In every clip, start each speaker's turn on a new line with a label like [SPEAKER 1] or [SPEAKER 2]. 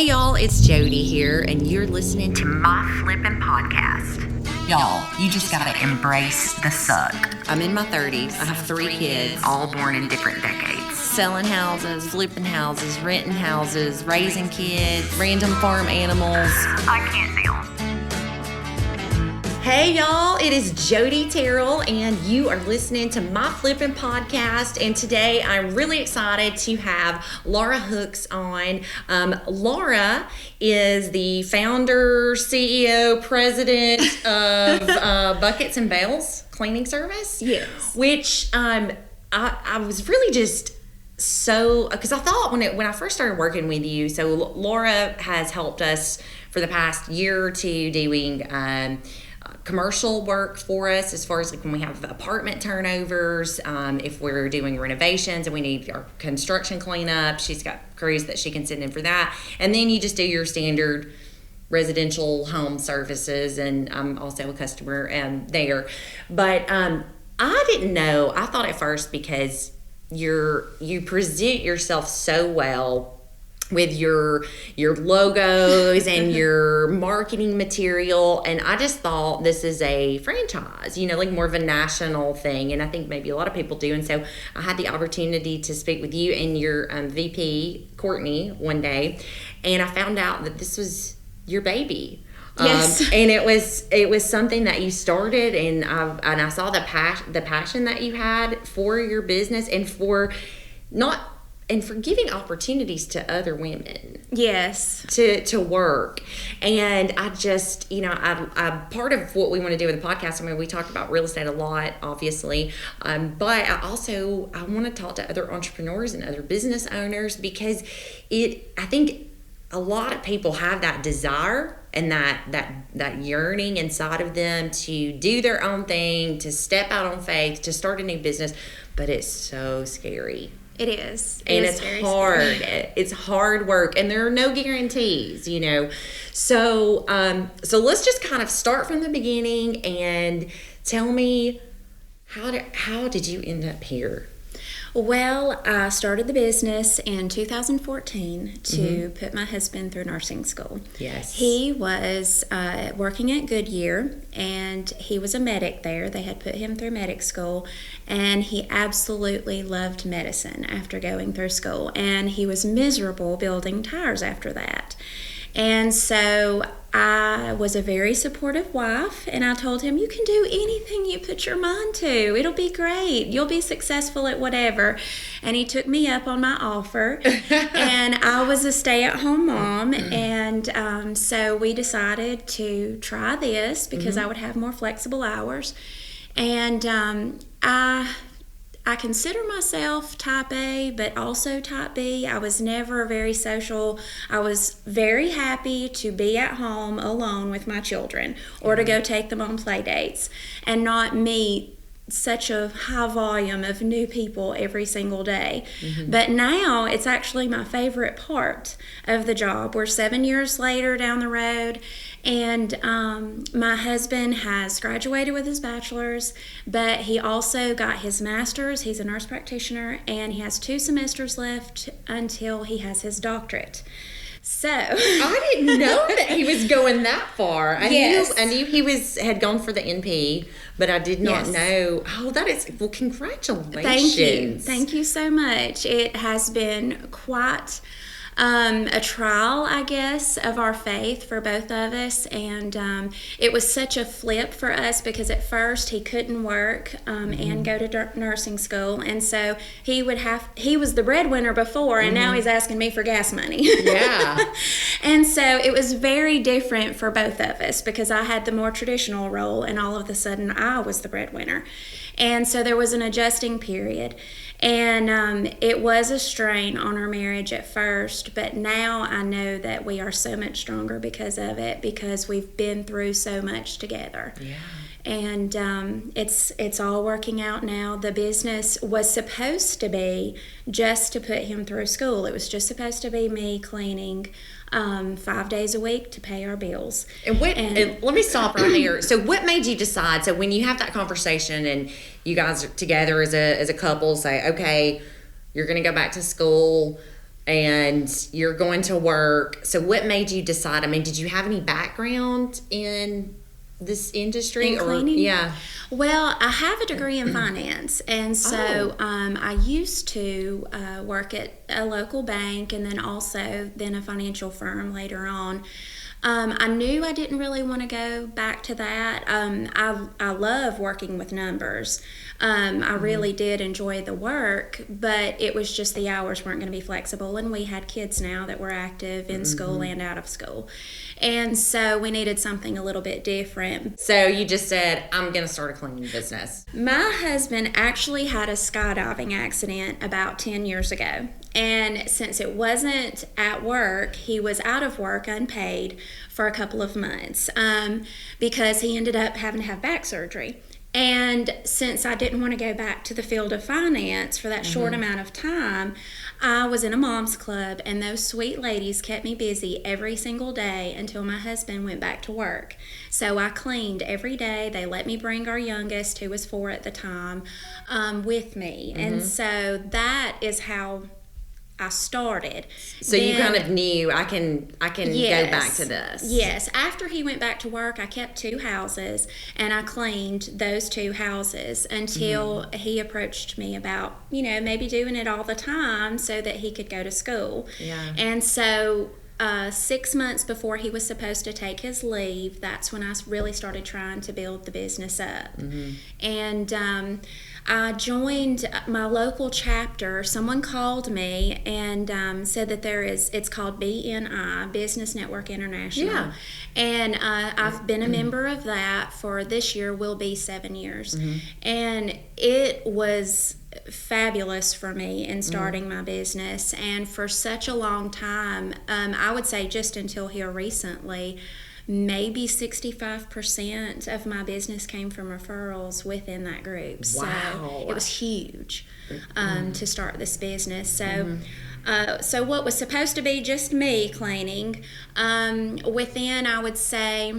[SPEAKER 1] Hey y'all, it's Jody here, and you're listening to my flippin' podcast.
[SPEAKER 2] Y'all, you just gotta embrace the suck.
[SPEAKER 1] I'm in my 30s. I have 3 kids,
[SPEAKER 2] All born in different decades.
[SPEAKER 1] selling houses, flipping houses, renting houses, raising kids, random farm animals.
[SPEAKER 2] I can't deal.
[SPEAKER 1] Hey y'all, it is Jody Terrell, and you are listening to my flippin' podcast. And today I'm really excited to have Laura Hooks on. Laura is the founder, CEO, president of Buckets and Bales Cleaning Service.
[SPEAKER 3] Yes.
[SPEAKER 1] Which I was really just so, because I thought when I first started working with you, so Laura has helped us for the past year or two doing commercial work for us, as far as like when we have apartment turnovers, if we're doing renovations and we need our construction cleanup, she's got crews that she can send in for that. And then you just do your standard residential home services, and I'm also a customer there. But I didn't know. I thought at first, because you present yourself so well with your logos and your marketing material, and I just thought this is a franchise, like more of a national thing, and I think maybe a lot of people do. And so I had the opportunity to speak with you and your VP Courtney one day, and I found out that this was your baby.
[SPEAKER 3] Yes.
[SPEAKER 1] And it was something that you started, and I saw the passion that you had for your business and for giving opportunities to other women.
[SPEAKER 3] Yes.
[SPEAKER 1] To work. And I just, I part of what we want to do with the podcast, we talk about real estate a lot, obviously, but I want to talk to other entrepreneurs and other business owners, because I think a lot of people have that desire and that yearning inside of them to do their own thing, to step out on faith, to start a new business, but it's so scary.
[SPEAKER 3] It is.
[SPEAKER 1] It's hard. It's hard work, and there are no guarantees, So let's just kind of start from the beginning and tell me, how did you end up here?
[SPEAKER 3] Well, I started the business in 2014 to put my husband through nursing school.
[SPEAKER 1] Yes.
[SPEAKER 3] He was working at Goodyear, and he was a medic there. They had put him through medic school, and he absolutely loved medicine after going through school, and he was miserable building tires after that. And so I was a very supportive wife, and I told him, you can do anything you put your mind to. It'll be great. You'll be successful at whatever. And he took me up on my offer, and I was a stay-at-home mom. And so we decided to try this because I would have more flexible hours. And I consider myself type A, but also type B. I was never very social. I was very happy to be at home alone with my children, or to go take them on play dates and not meet such a high volume of new people every single day. But now it's actually my favorite part of the job. We're 7 years later down the road, and my husband has graduated with his bachelor's, but he also got his master's. He's a nurse practitioner, and he has 2 semesters left until he has his doctorate. So
[SPEAKER 1] I didn't know that he was going that far. I
[SPEAKER 3] Yes.
[SPEAKER 1] knew he had gone for the NP, but I did not
[SPEAKER 3] Yes.
[SPEAKER 1] know. Oh, that is, well, congratulations.
[SPEAKER 3] Thank you. Thank you so much. It has been quite a trial, I guess, of our faith for both of us, and it was such a flip for us, because at first he couldn't work and go to nursing school, and so he was the breadwinner before, and now he's asking me for gas money.
[SPEAKER 1] Yeah.
[SPEAKER 3] And so it was very different for both of us, because I had the more traditional role, and all of a sudden I was the breadwinner. And so there was an adjusting period. And it was a strain on our marriage at first, but now I know that we are so much stronger because of it, because we've been through so much together.
[SPEAKER 1] Yeah.
[SPEAKER 3] And it's all working out now. The business was supposed to be just to put him through school. It was just supposed to be me cleaning 5 days a week to pay our bills.
[SPEAKER 1] And let me stop right there. So what made you decide? So when you have that conversation and you guys are together as a couple, say, okay, you're going to go back to school. and you're going to work. So what made you decide? I mean, did you have any background in this industry?
[SPEAKER 3] In cleaning?
[SPEAKER 1] Yeah.
[SPEAKER 3] Well, I have a degree in finance, and so I used to work at a local bank, and then also then a financial firm later on. I knew I didn't really want to go back to that. I love working with numbers. I really did enjoy the work, but it was just the hours weren't going to be flexible, and we had kids now that were active in school and out of school. And so we needed something a little bit different.
[SPEAKER 1] So you just said, I'm going to start a cleaning business.
[SPEAKER 3] My husband actually had a skydiving accident about 10 years ago. And since it wasn't at work, he was out of work unpaid for a couple of months because he ended up having to have back surgery. And since I didn't want to go back to the field of finance for that short amount of time, I was in a mom's club, and those sweet ladies kept me busy every single day until my husband went back to work. So I cleaned every day. They let me bring our youngest, who was 4 at the time, with me. And so that is how I started.
[SPEAKER 1] So you kind of knew I can
[SPEAKER 3] Yes.
[SPEAKER 1] go back to this.
[SPEAKER 3] Yes. After he went back to work, I kept 2 houses, and I cleaned those 2 houses until he approached me about, maybe doing it all the time so that he could go to school.
[SPEAKER 1] Yeah.
[SPEAKER 3] And so 6 months before he was supposed to take his leave, that's when I really started trying to build the business up. And I joined my local chapter. Someone called me and said that it's called BNI, Business Network International.
[SPEAKER 1] Yeah.
[SPEAKER 3] And I've been a member of that for this year, will be 7 years. And it was fabulous for me in starting my business. And for such a long time, I would say just until here recently, maybe 65% of my business came from referrals within that group.
[SPEAKER 1] Wow.
[SPEAKER 3] So it was huge to start this business. So so what was supposed to be just me cleaning, within, I would say,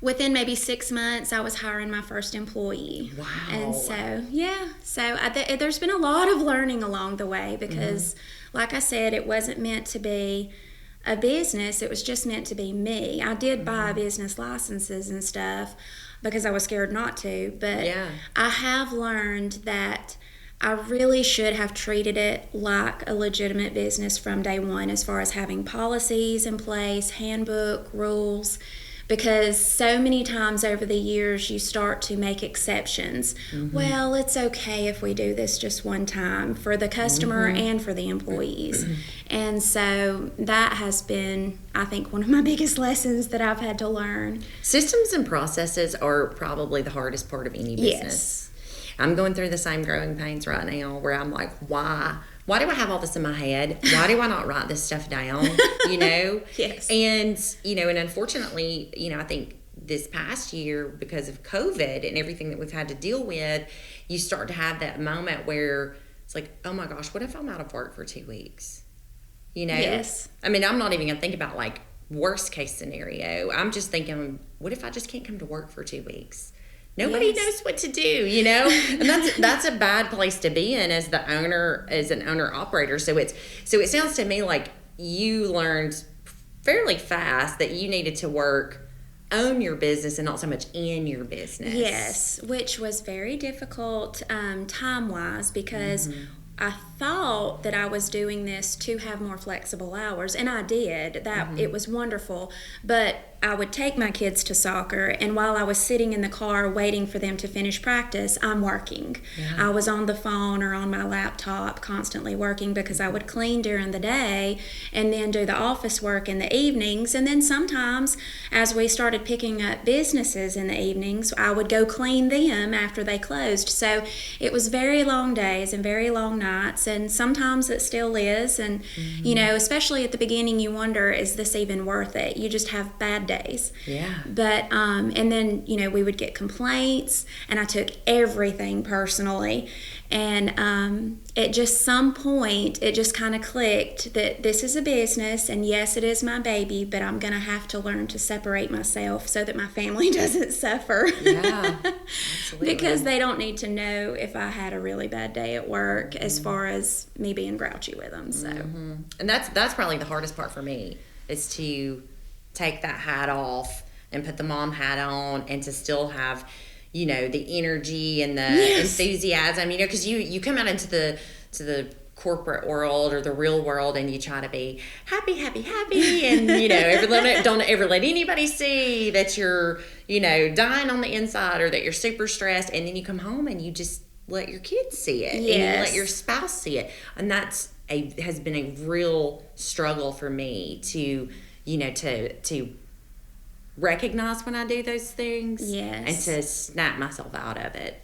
[SPEAKER 3] within maybe 6 months, I was hiring my first employee.
[SPEAKER 1] Wow.
[SPEAKER 3] And so, there's been a lot of learning along the way because, like I said, it wasn't meant to be a business. It was just meant to be me. I did buy business licenses and stuff because I was scared not to, but I have learned that I really should have treated it like a legitimate business from day one, as far as having policies in place, handbook, rules, because so many times over the years you start to make exceptions. Well, it's okay if we do this just one time for the customer and for the employees. And so that has been, I think, one of my biggest lessons that I've had to learn.
[SPEAKER 1] Systems and processes are probably the hardest part of any business. I'm going through the same growing pains right now where I'm like, why do I have all this in my head? Why do I not write this stuff down?
[SPEAKER 3] Yes.
[SPEAKER 1] And, and unfortunately, I think this past year, because of COVID and everything that we've had to deal with, you start to have that moment where it's like, oh my gosh, what if I'm out of work for 2 weeks?
[SPEAKER 3] Yes.
[SPEAKER 1] I mean, I'm not even going to think about like worst case scenario. I'm just thinking, what if I just can't come to work for 2 weeks? Nobody knows what to do, and that's a bad place to be in as an owner operator. So it sounds to me like you learned fairly fast that you needed to own your business and not so much in your business.
[SPEAKER 3] Yes, which was very difficult time-wise because I thought that I was doing this to have more flexible hours, and I did. That it was wonderful, but I would take my kids to soccer, and while I was sitting in the car waiting for them to finish practice, I'm working. I was on the phone or on my laptop constantly working because I would clean during the day and then do the office work in the evenings. And then sometimes, as we started picking up businesses in the evenings, I would go clean them after they closed. So it was very long days and very long nights, and sometimes it still is. And especially at the beginning, you wonder, is this even worth it? You just have bad days.
[SPEAKER 1] Yeah.
[SPEAKER 3] But and then we would get complaints, and I took everything personally. And at just some point, it just kind of clicked that this is a business, and yes, it is my baby, but I'm going to have to learn to separate myself so that my family doesn't suffer.
[SPEAKER 1] Yeah, absolutely.
[SPEAKER 3] Because they don't need to know if I had a really bad day at work, as far as me being grouchy with them. So,
[SPEAKER 1] And that's probably the hardest part for me, is to take that hat off and put the mom hat on, and to still have, the energy and the enthusiasm, because you come out into the corporate world or the real world, and you try to be happy, and don't ever let anybody see that you're dying on the inside, or that you're super stressed, and then you come home and you just let your kids see it, and you let your spouse see it, and that's has been a real struggle for me to to recognize when I do those things, and to snap myself out of it.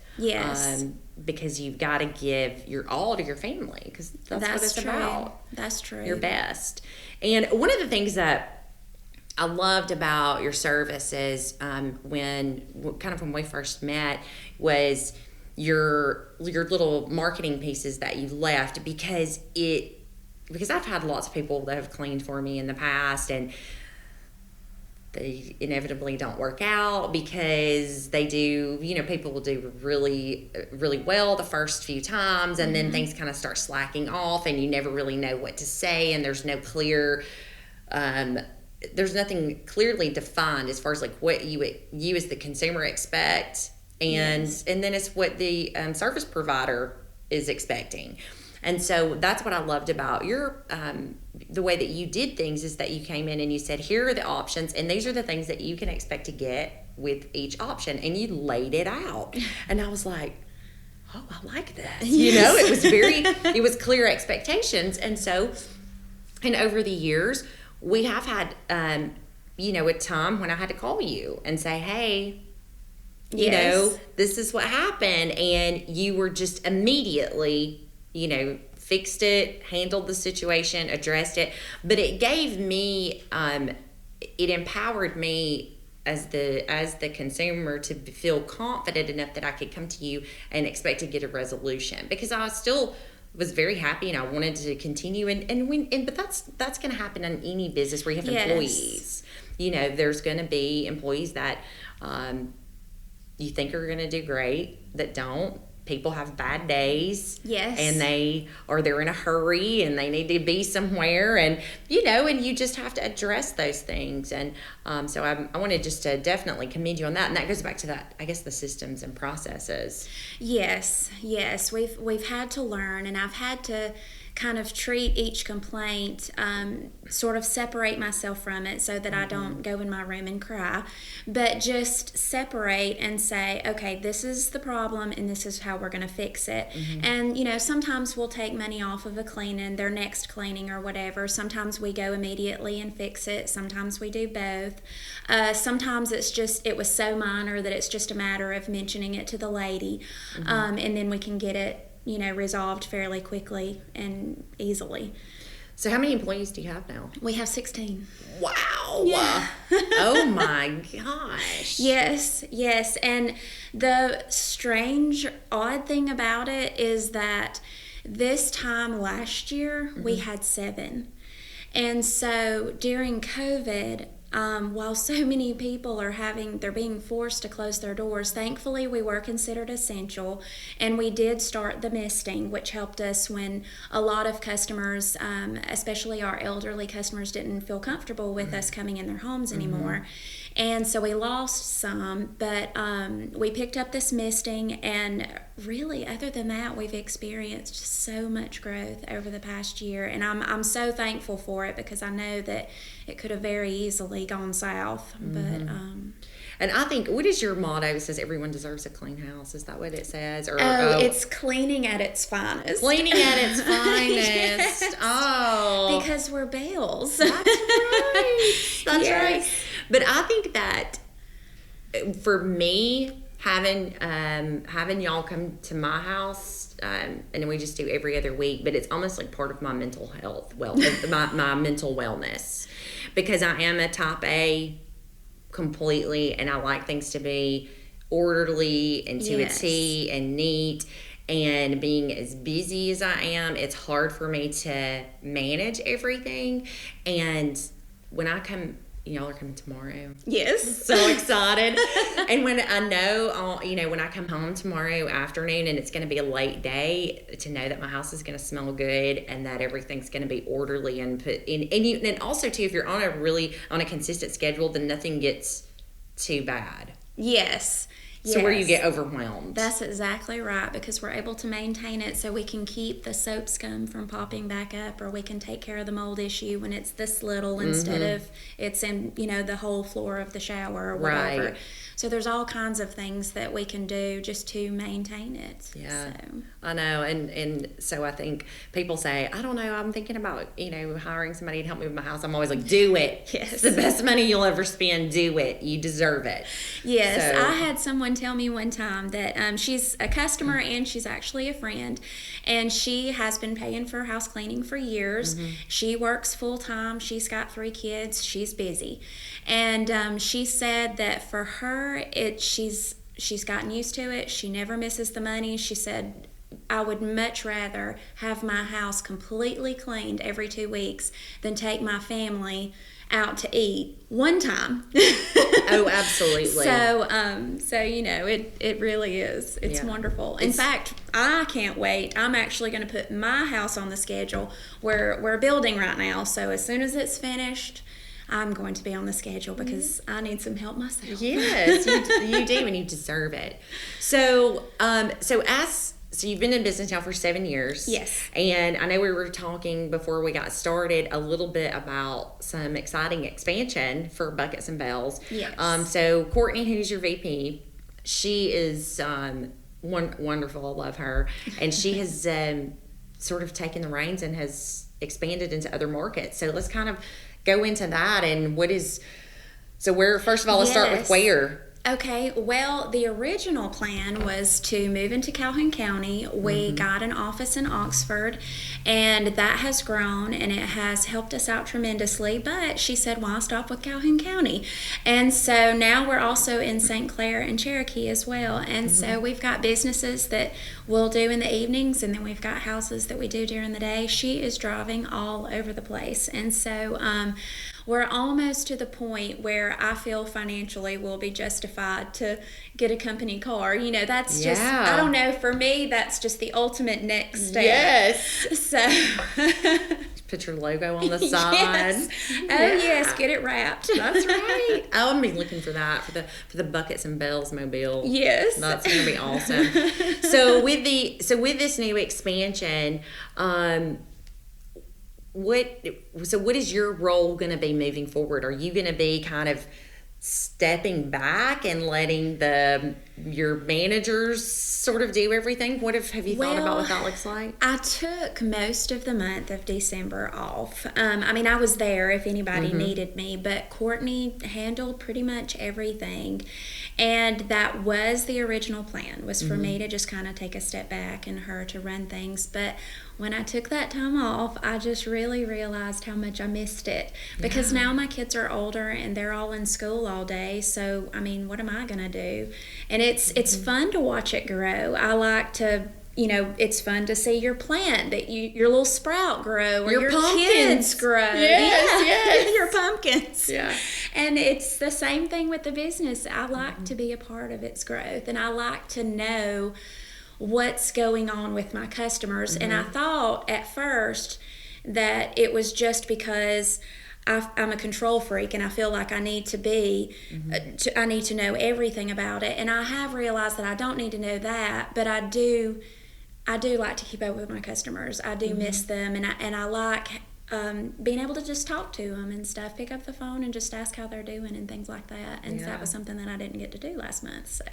[SPEAKER 1] Because you've got to give your all to your family, because that's what it's about.
[SPEAKER 3] That's true.
[SPEAKER 1] Your best. And one of the things that I loved about your services, when we first met, was your little marketing pieces that you left, because I've had lots of people that have cleaned for me in the past, and they inevitably don't work out, because they do, people will do really, really well the first few times, and then things kind of start slacking off, and you never really know what to say, and there's no clear, there's nothing clearly defined as far as like what you as the consumer expect, and then it's what the service provider is expecting. And so that's what I loved about your the way that you did things, is that you came in and you said, here are the options, and these are the things that you can expect to get with each option, and you laid it out. And I was like, oh, I like this. It was clear expectations. And over the years, we have had a time when I had to call you and say, hey, this is what happened, and you were just immediately fixed it, handled the situation, addressed it. But it gave me, it empowered me as the consumer to feel confident enough that I could come to you and expect to get a resolution, because I still was very happy and I wanted to continue. But that's going to happen in any business where you have employees. There's going to be employees that you think are going to do great that don't. People have bad days, and they're in a hurry and they need to be somewhere, and you just have to address those things. And so I wanted just to definitely commend you on that, and that goes back to that, I guess, the systems and processes.
[SPEAKER 3] Yes, we've had to learn, and I've had to kind of treat each complaint, sort of separate myself from it so that I don't go in my room and cry, but just separate and say, okay, this is the problem and this is how we're going to fix it. And sometimes we'll take money off of a cleaning, their next cleaning or whatever. Sometimes we go immediately and fix it. Sometimes we do both. Sometimes it was so minor that it's just a matter of mentioning it to the lady, and then we can get it resolved fairly quickly and easily.
[SPEAKER 1] So how many employees do you have now?
[SPEAKER 3] We have 16.
[SPEAKER 1] Wow.
[SPEAKER 3] Yeah.
[SPEAKER 1] Oh my gosh.
[SPEAKER 3] Yes. And the strange, odd thing about it is that this time last year, we had 7. And so during COVID, while so many people they're being forced to close their doors, thankfully we were considered essential, and we did start the misting, which helped us when a lot of customers, especially our elderly customers, didn't feel comfortable with us coming in their homes anymore. And so we lost some, but we picked up this misting, and really, other than that, we've experienced so much growth over the past year, and I'm so thankful for it, because I know that it could have very easily gone south. But
[SPEAKER 1] and I think, what is your motto? It says everyone deserves a clean house. Is that what it says? Or
[SPEAKER 3] it's cleaning at its finest.
[SPEAKER 1] Cleaning at its finest.
[SPEAKER 3] Yes.
[SPEAKER 1] Oh,
[SPEAKER 3] because we're Bells.
[SPEAKER 1] That's right. That's
[SPEAKER 3] Yes.
[SPEAKER 1] right. But I think that for me, having y'all come to my house, and we just do every other week, but it's almost like part of my mental health, my mental wellness, because I am a type A completely, and I like things to be orderly and to a T and neat. and being as busy as I am, it's hard for me to manage everything. And when I come, y'all are coming tomorrow.
[SPEAKER 3] Yes.
[SPEAKER 1] So excited. And when I know, when I come home tomorrow afternoon and it's going to be a late day, to know that my house is going to smell good and that everything's going to be orderly and put in. And also too, if you're on a consistent schedule, then nothing gets too bad.
[SPEAKER 3] Yes.
[SPEAKER 1] So where you get overwhelmed.
[SPEAKER 3] That's exactly right, because we're able to maintain it so we can keep the soap scum from popping back up, or we can take care of the mold issue when it's this little instead of it's in, the whole floor of the shower or whatever.
[SPEAKER 1] Right.
[SPEAKER 3] So there's all kinds of things that we can do just to maintain it.
[SPEAKER 1] Yeah,
[SPEAKER 3] So.
[SPEAKER 1] I know. And so I think people say, I don't know, I'm thinking about, hiring somebody to help me with my house. I'm always like, do it.
[SPEAKER 3] Yes.
[SPEAKER 1] It's the best money you'll ever spend. Do it. You deserve it.
[SPEAKER 3] Yes,
[SPEAKER 1] So,
[SPEAKER 3] I had someone tell me one time that she's a customer and she's actually a friend, and she has been paying for house cleaning for years. She works full time. She's got 3 kids. She's busy, and she said that for her, she's gotten used to it. She never misses the money. She said, I would much rather have my house completely cleaned every 2 weeks than take my family out to eat one time.
[SPEAKER 1] Oh, absolutely.
[SPEAKER 3] So it really is. It's wonderful. In fact, I can't wait. I'm actually going to put my house on the schedule. We're building right now, so as soon as it's finished, I'm going to be on the schedule because I need some help myself.
[SPEAKER 1] Yes, you do, and you deserve it. So you've been in business now for 7 years.
[SPEAKER 3] Yes.
[SPEAKER 1] And I know we were talking before we got started a little bit about some exciting expansion for Buckets and Bells.
[SPEAKER 3] Yes.
[SPEAKER 1] So Courtney, who's your VP, she is wonderful. I love her. And she has sort of taken the reins and has expanded into other markets. So let's kind of go into that and first of all, let's start with where.
[SPEAKER 3] Okay, well, the original plan was to move into Calhoun County. We got an office in Oxford, and that has grown, and it has helped us out tremendously. But she said, why stop with Calhoun County? And so now we're also in St. Clair and Cherokee as well. And so we've got businesses that we'll do in the evenings, and then we've got houses that we do during the day. She is driving all over the place. And so we're almost to the point where I feel financially we'll be justified to get a company car. That's just, I don't know, for me, that's just the ultimate next step.
[SPEAKER 1] Yes.
[SPEAKER 3] So.
[SPEAKER 1] Put your logo on the side.
[SPEAKER 3] Yes. Oh, yes, get it wrapped.
[SPEAKER 1] That's right. I'm be looking for that for the Buckets and Bells mobile.
[SPEAKER 3] Yes.
[SPEAKER 1] That's going to be awesome. So with this new expansion, what is your role going to be moving forward? Are you going to be kind of stepping back and letting your managers sort of do everything? Have you thought about what that looks like?
[SPEAKER 3] I took most of the month of December off. I was there if anybody needed me, but Courtney handled pretty much everything. And that was the original plan, was for me to just kind of take a step back and her to run things. But when I took that time off, I just really realized how much I missed it, because now my kids are older and they're all in school all day. So, what am I going to do? And it's fun to watch it grow. I like to, it's fun to see your plant, that your little sprout grow, or your kids grow.
[SPEAKER 1] Yes.
[SPEAKER 3] Your pumpkins.
[SPEAKER 1] Yeah.
[SPEAKER 3] And it's the same thing with the business. I like to be a part of its growth, and I like to know what's going on with my customers. And I thought at first that it was just because I'm a control freak and I feel like I need to be, I need to know everything about it. And I have realized that I don't need to know that, but I do like to keep up with my customers. I do miss them, and I like being able to just talk to them and stuff, pick up the phone and just ask how they're doing and things like that. And that was something that I didn't get to do last month. So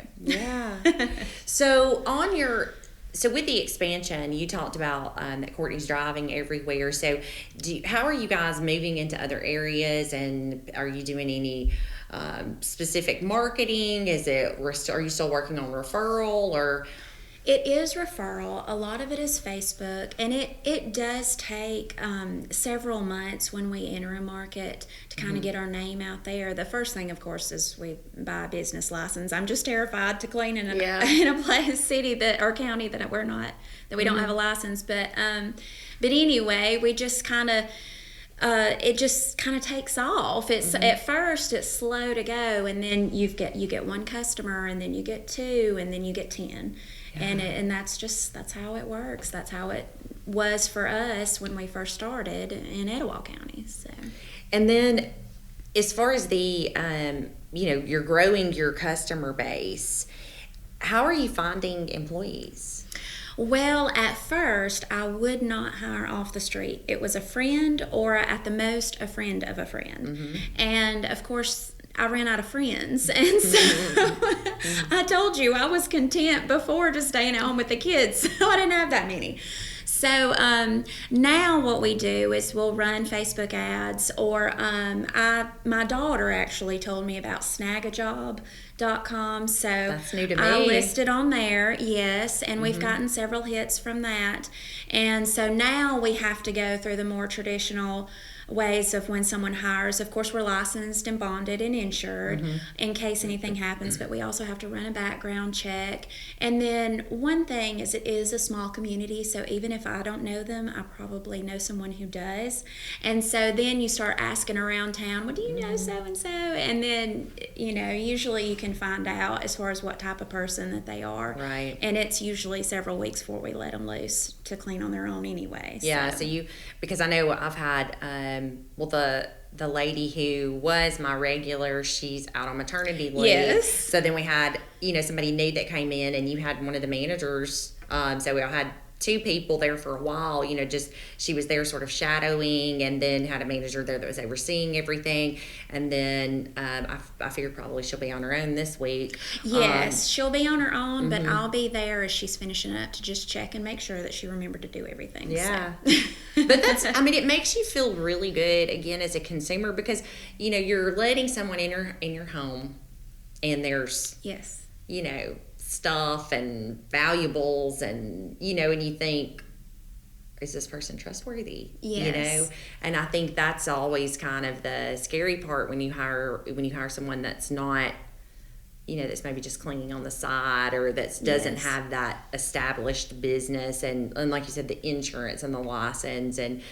[SPEAKER 1] So with the expansion, you talked about that Courtney's driving everywhere. So how are you guys moving into other areas, and are you doing any specific marketing? Are you still working on referral, or?
[SPEAKER 3] It is referral. A lot of it is Facebook, and it does take several months when we enter a market to kind of get our name out there. The first thing, of course, is we buy a business license. I'm just terrified to clean in a city that or county that we don't have a license. But anyway, we just kind of. It just kind of takes off. It's at first it's slow to go, and then you get one customer, and then you get two, and then you get 10, and that's how it works. That's how it was for us when we first started in Etowah County. So,
[SPEAKER 1] and then as far as the you're growing your customer base, how are you finding employees?
[SPEAKER 3] Well, at first, I would not hire off the street. It was a friend, or at the most, a friend of a friend. And of course, I ran out of friends. And so I told you I was content before just staying at home with the kids. So I didn't have that many. So now what we do is we'll run Facebook ads, or my daughter actually told me about snagajob.com. So
[SPEAKER 1] that's new to me.
[SPEAKER 3] I listed on there, yes, and we've gotten several hits from that. And so now we have to go through the more traditional ways of when someone hires. Of course, we're licensed and bonded and insured in case anything happens, but we also have to run a background check. And then one thing is, it is a small community, so even if I don't know them, I probably know someone who does. And so then you start asking around town, well, do you know so-and-so? And then, usually you can find out as far as what type of person that they are.
[SPEAKER 1] Right.
[SPEAKER 3] And it's usually several weeks before we let them loose to clean on their own anyway.
[SPEAKER 1] Yeah, so because I know I've had, the lady who was my regular, she's out on maternity leave.
[SPEAKER 3] Yes.
[SPEAKER 1] So then we had, somebody new that came in, and you had one of the managers. So we all had 2 people there for a while, just she was there sort of shadowing, and then had a manager there that was overseeing everything. And then I figured probably she'll be on her own this week.
[SPEAKER 3] Yes, she'll be on her own, but I'll be there as she's finishing up to just check and make sure that she remembered to do everything.
[SPEAKER 1] Yeah.
[SPEAKER 3] So.
[SPEAKER 1] But it makes you feel really good, again, as a consumer, because, you're letting someone in your home, and there's,
[SPEAKER 3] yes,
[SPEAKER 1] stuff and valuables, and and you think, is this person trustworthy?
[SPEAKER 3] Yes.
[SPEAKER 1] And I think that's always kind of the scary part when you hire someone that's not, that's maybe just cleaning on the side, or that doesn't have that established business, and like you said, the insurance and the license, and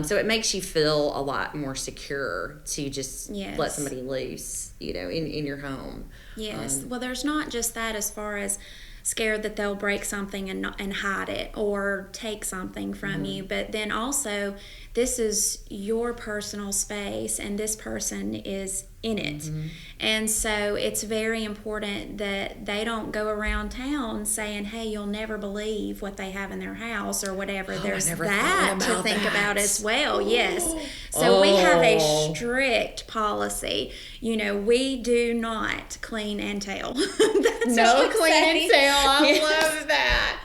[SPEAKER 1] so it makes you feel a lot more secure to just let somebody loose, in your home.
[SPEAKER 3] Yes. Well, there's not just that, as far as scared that they'll break something and hide it or take something from you, but then also, this is your personal space, and this person is in it. And so it's very important that they don't go around town saying, hey, you'll never believe what they have in their house or whatever. There's that to think about as well. Yes. So we have a strict policy. We do not clean and tail.
[SPEAKER 1] No clean and tail. I love that.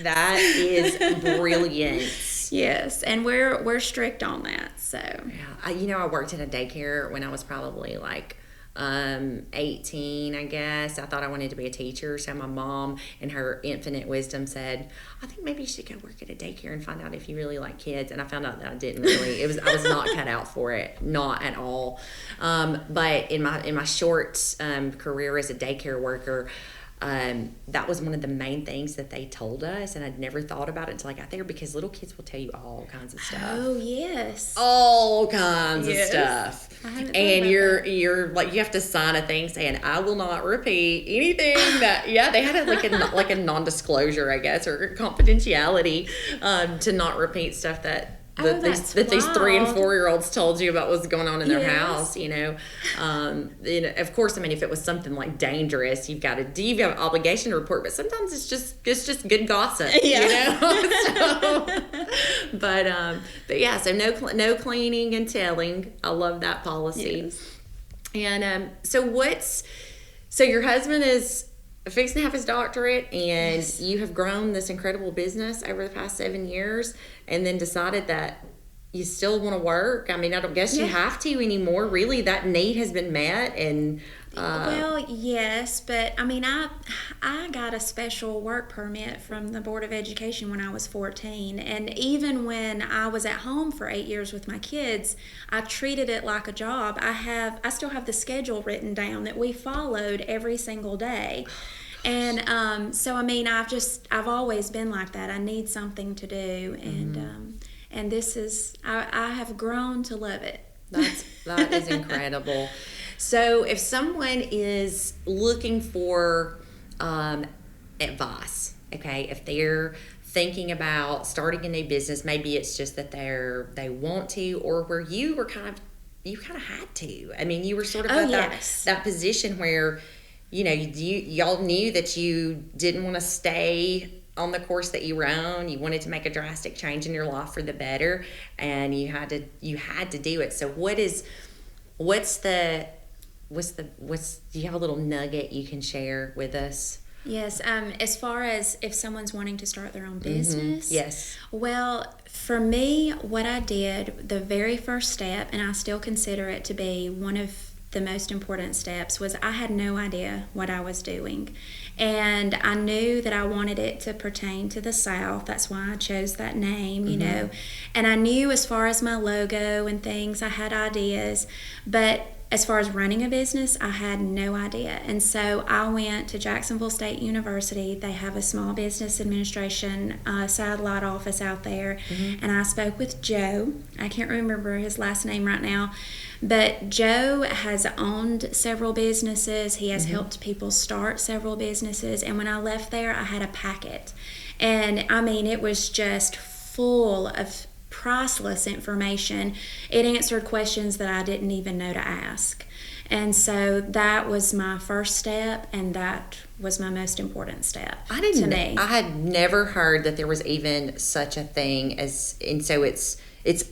[SPEAKER 1] That is brilliant.
[SPEAKER 3] Yes, and we're strict on that. So
[SPEAKER 1] yeah, I worked in a daycare when I was probably like 18, I guess. I thought I wanted to be a teacher, so my mom, in her infinite wisdom, said, I think maybe you should go work at a daycare and find out if you really like kids. And I found out that I didn't really. I was not cut out for it, not at all. But in my short career as a daycare worker, that was one of the main things that they told us, and I'd never thought about it until I got there, because little kids will tell you all kinds of stuff.
[SPEAKER 3] Oh, yes.
[SPEAKER 1] All kinds of stuff. And you're like, you have to sign a thing saying, I will not repeat anything that, they had like a non-disclosure, I guess, or confidentiality, to not repeat stuff that these 3 and 4-year-olds told you about what's going on in their house, of course, if it was something like dangerous, you have an obligation to report, but sometimes it's just good gossip, so no cleaning and telling. I love that policy. Yes. And so your husband is fixing to have his doctorate, and you have grown this incredible business over the past 7 years, and then decided that you still want to work? I mean, I don't guess you have to anymore. Really, that need has been met, and
[SPEAKER 3] well, yes, but I mean, I got a special work permit from the Board of Education when I was 14, and even when I was at home for 8 years with my kids, I treated it like a job. I still have the schedule written down that we followed every single day. And so I mean, I've always been like that. I need something to do, and this is I have grown to love it.
[SPEAKER 1] That is incredible. So if someone is looking for advice, okay, if they're thinking about starting a new business, maybe it's just that they want to, or where you kind of had to. I mean, you were sort of at that position where, you know, y'all knew that you didn't want to stay on the course that you were on. You wanted to make a drastic change in your life for the better, and you had to do it. So do you have a little nugget you can share with us?
[SPEAKER 3] Yes, as far as if someone's wanting to start their own business.
[SPEAKER 1] Yes.
[SPEAKER 3] Well, for me, what I did, the very first step, and I still consider it to be one of the most important steps, was I had no idea what I was doing. And I knew that I wanted it to pertain to the South. That's why I chose that name, you know. And I knew as far as my logo and things, I had ideas. But as far as running a business, I had no idea. And so I went to Jacksonville State University. They have a small business administration satellite office out there. And I spoke with Joe. I can't remember his last name right now. But Joe has owned several businesses. He has helped people start several businesses. And when I left there, I had a packet. And I mean, it was just full of priceless information. It answered questions that I didn't even know to ask. And so that was my first step, and that was my most important step to me.
[SPEAKER 1] I had never heard that there was even such a thing as, and so it's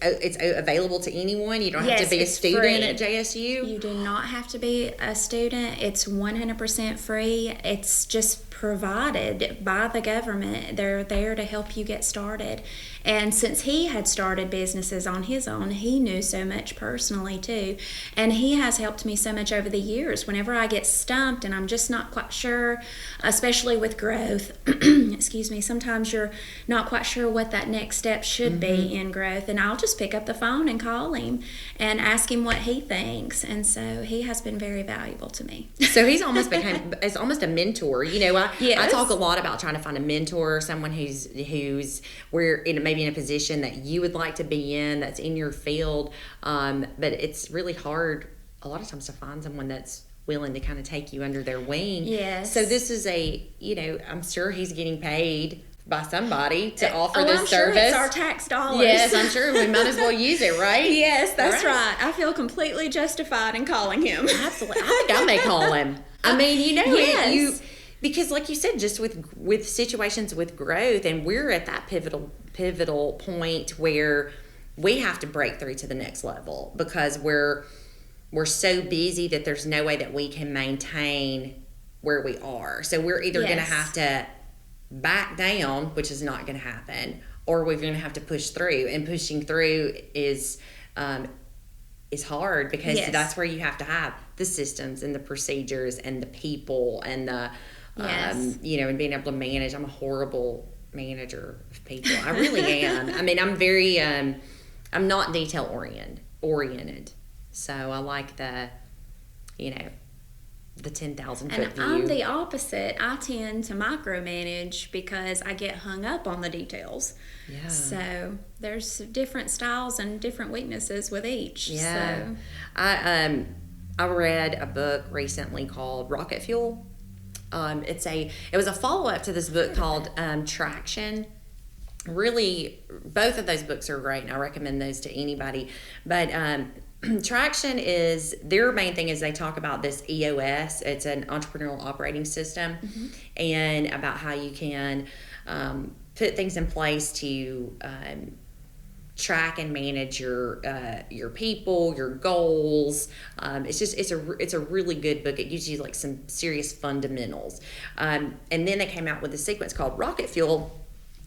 [SPEAKER 1] available to anyone. You don't have to be a student
[SPEAKER 3] free.
[SPEAKER 1] at JSU.
[SPEAKER 3] You do not have to be a student. It's 100% free. It's just provided by the government. They're there to help you get started. And since he had started businesses on his own, he knew so much personally too. And he has helped me so much over the years. Whenever I get stumped and I'm just not quite sure, especially with growth, excuse me, sometimes you're not quite sure what that next step should be in growth. And I'll just pick up the phone and call him and ask him what he thinks. And so he has been very valuable to me.
[SPEAKER 1] So he's almost it's almost a mentor. You know, I
[SPEAKER 3] Yes.
[SPEAKER 1] talk a lot about trying to find a mentor, someone who's maybe in a position that you would like to be in, that's in your field. But it's really hard a lot of times to find someone that's willing to kind of take you under their wing.
[SPEAKER 3] Yes.
[SPEAKER 1] So this is I'm sure he's getting paid by somebody to offer this
[SPEAKER 3] I'm
[SPEAKER 1] service.
[SPEAKER 3] sure it's our tax dollars.
[SPEAKER 1] Yes, I'm sure we might as well use it, right?
[SPEAKER 3] Yes, that's
[SPEAKER 1] Right.
[SPEAKER 3] right. I feel completely justified in calling him.
[SPEAKER 1] Absolutely. I think I may call him. I mean, you know,
[SPEAKER 3] Yes.
[SPEAKER 1] because like you said, just with situations with growth, and we're at that pivotal point where we have to break through to the next level, because we're so busy that there's no way that we can maintain where we are. So we're either going to have to back down, which is not going to happen, or we're going to have to push through. And pushing through is hard, because that's where you have to have the systems and the procedures and the people and the and being able to manage. I'm a horrible manager of people. I really am. I mean, I'm very I'm not detail oriented. So I like the 10,000 foot view.
[SPEAKER 3] And I'm the opposite. I tend to micromanage because I get hung up on the details.
[SPEAKER 1] Yeah.
[SPEAKER 3] So there's different styles and different weaknesses with each.
[SPEAKER 1] Yeah.
[SPEAKER 3] So.
[SPEAKER 1] I read a book recently called Rocket Fuel. It was a follow-up to this book called Traction. Really, both of those books are great, and I recommend those to anybody. But Traction is, their main thing is they talk about this EOS. It's an entrepreneurial operating system, and about how you can put things in place to track and manage your people, your goals. It's a really good book. It gives you like some serious fundamentals. And then they came out with a sequence called Rocket Fuel,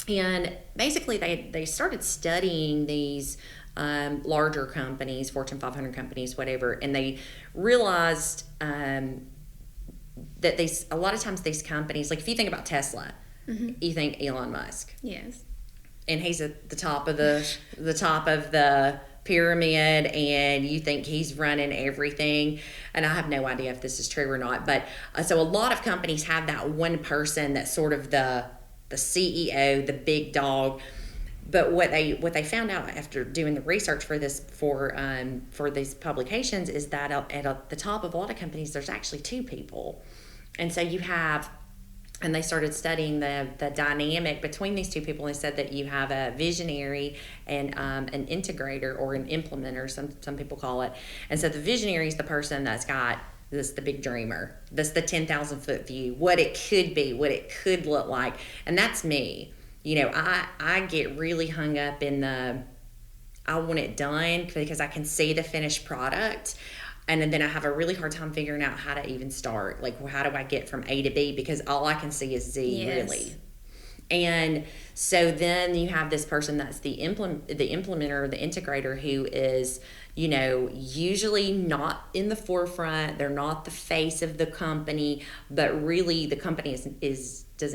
[SPEAKER 1] and basically they started studying these larger companies, Fortune 500 companies, whatever, and they realized that a lot of times these companies, like if you think about Tesla, you think Elon Musk.
[SPEAKER 3] Yes.
[SPEAKER 1] And he's at the top of the top of the pyramid, and you think he's running everything. And I have no idea if this is true or not, but so a lot of companies have that one person that's sort of the CEO, the big dog. But what they found out after doing the research for this for these publications is that at the top of a lot of companies there's actually two people, and so you have. And they started studying the dynamic between these two people, and they said that you have a visionary and an integrator or an implementer, some people call it. And so the visionary is the person that's got the big dreamer. That's the 10,000 foot view, what it could be, what it could look like. And that's me. You know, I get really hung up in I want it done because I can see the finished product. And then I have a really hard time figuring out how to even start. Like, how do I get from A to B? Because all I can see is Z, really. And so then you have this person that's the implementer, the integrator, who is, you know, usually not in the forefront. They're not the face of the company, but really the company doesn't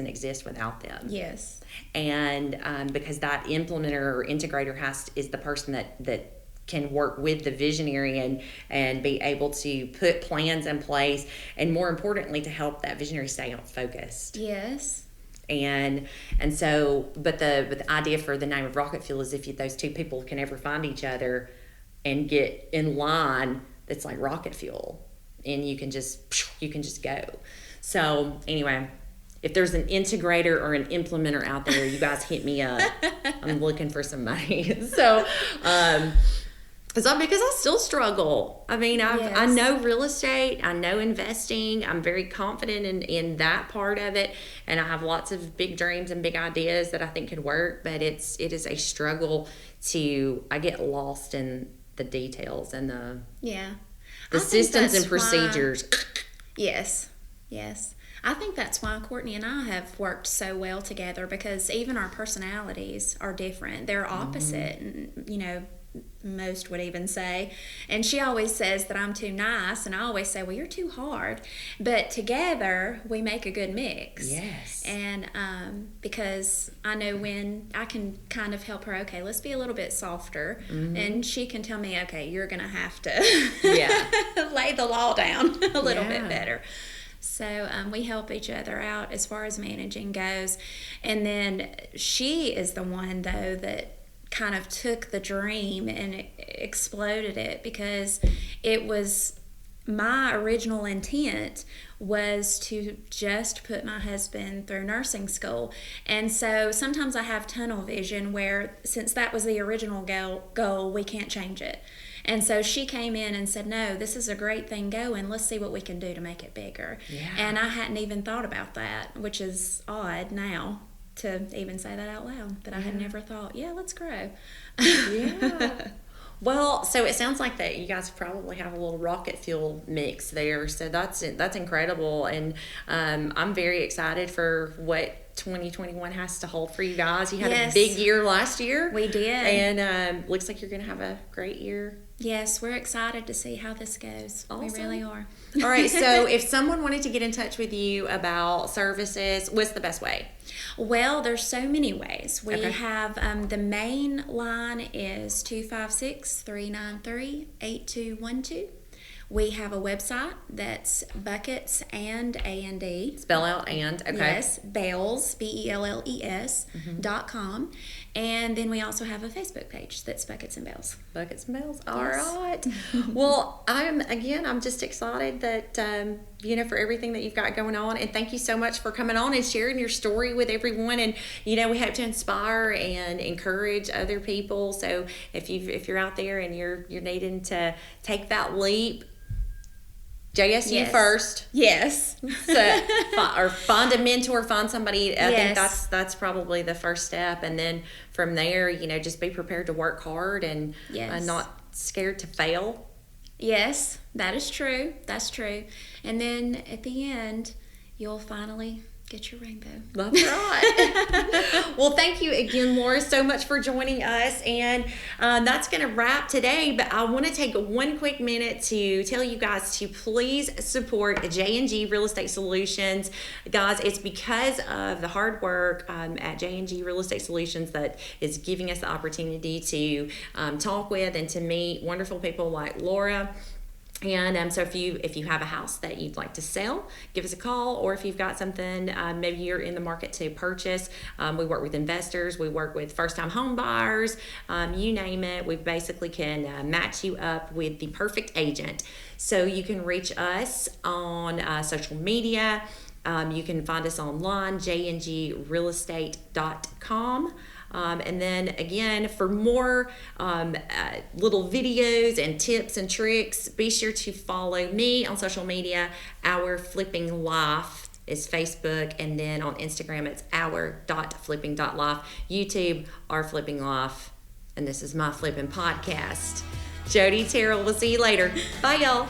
[SPEAKER 1] exist without them.
[SPEAKER 3] Yes.
[SPEAKER 1] And because that implementer or integrator is the person that can work with the visionary and be able to put plans in place, and more importantly to help that visionary stay focused.
[SPEAKER 3] Yes.
[SPEAKER 1] And so but the idea for the name of Rocket Fuel is if those two people can ever find each other and get in line, it's like rocket fuel, and you can just go. So anyway, if there's an integrator or an implementer out there, you guys hit me up. I'm looking for some money. So because I still struggle. I mean, I know real estate, I know investing. I'm very confident in that part of it, and I have lots of big dreams and big ideas that I think could work. But it is a struggle I get lost in the details and the systems and procedures.
[SPEAKER 3] Yes. I think that's why Courtney and I have worked so well together, because even our personalities are different. They're opposite, and you know, most would even say. And she always says that I'm too nice, and I always say, well, you're too hard. But together we make a good mix.
[SPEAKER 1] Yes.
[SPEAKER 3] And because I know when I can kind of help her, okay, let's be a little bit softer, and she can tell me, okay, you're gonna have to lay the law down a little bit better. So we help each other out as far as managing goes. And then she is the one, though, that kind of took the dream and exploded it, because it was my original intent was to just put my husband through nursing school. And so sometimes I have tunnel vision where, since that was the original goal, we can't change it. And so she came in and said, no, this is a great thing going. Let's see what we can do to make it bigger. Yeah. And I hadn't even thought about that, which is odd now to even say that out loud, that I had never thought, let's grow.
[SPEAKER 1] Yeah. Well, so it sounds like that you guys probably have a little rocket fuel mix there. So that's incredible. And I'm very excited for what 2021 has to hold for you guys. You had a big year last year.
[SPEAKER 3] We did.
[SPEAKER 1] And looks like you're going to have a great year.
[SPEAKER 3] Yes, we're excited to see how this goes. Awesome. We really are.
[SPEAKER 1] All right, so if someone wanted to get in touch with you about services, what's the best way?
[SPEAKER 3] Well, there's so many ways. We have the main line is 256-393-8212. We have a website that's Buckets and A&D.
[SPEAKER 1] Spell out and, okay.
[SPEAKER 3] Yes, Bells, BELLES.com. And then we also have a Facebook page that's Buckets and Bells.
[SPEAKER 1] Buckets and Bells. All right. Well, I'm just excited that, for everything that you've got going on. And thank you so much for coming on and sharing your story with everyone. And, we hope to inspire and encourage other people. So if you're out there and you're needing to take that leap, JSU first.
[SPEAKER 3] Yes.
[SPEAKER 1] Or find a mentor, find somebody. I think that's probably the first step. And then from there, just be prepared to work hard and not scared to fail.
[SPEAKER 3] Yes, that is true. That's true. And then at the end, you'll finally Get your rainbow.
[SPEAKER 1] That's right. Well, thank you again, Laura, so much for joining us. And that's going to wrap today. But I want to take one quick minute to tell you guys to please support J&G Real Estate Solutions. Guys, it's because of the hard work at J&G Real Estate Solutions that is giving us the opportunity to talk with and to meet wonderful people like Laura. And so if you have a house that you'd like to sell, give us a call. Or if you've got something, maybe you're in the market to purchase, we work with investors, we work with first-time home buyers, you name it. We basically can match you up with the perfect agent. So you can reach us on social media. You can find us online, jngrealestate.com. And then again, for more little videos and tips and tricks, be sure to follow me on social media. Our Flipping Life is Facebook, and then on Instagram it's our.flipping.life. YouTube, Our Flipping Life, and this is my Flipping Podcast. Jody Terrell, we'll see you later. Bye, y'all.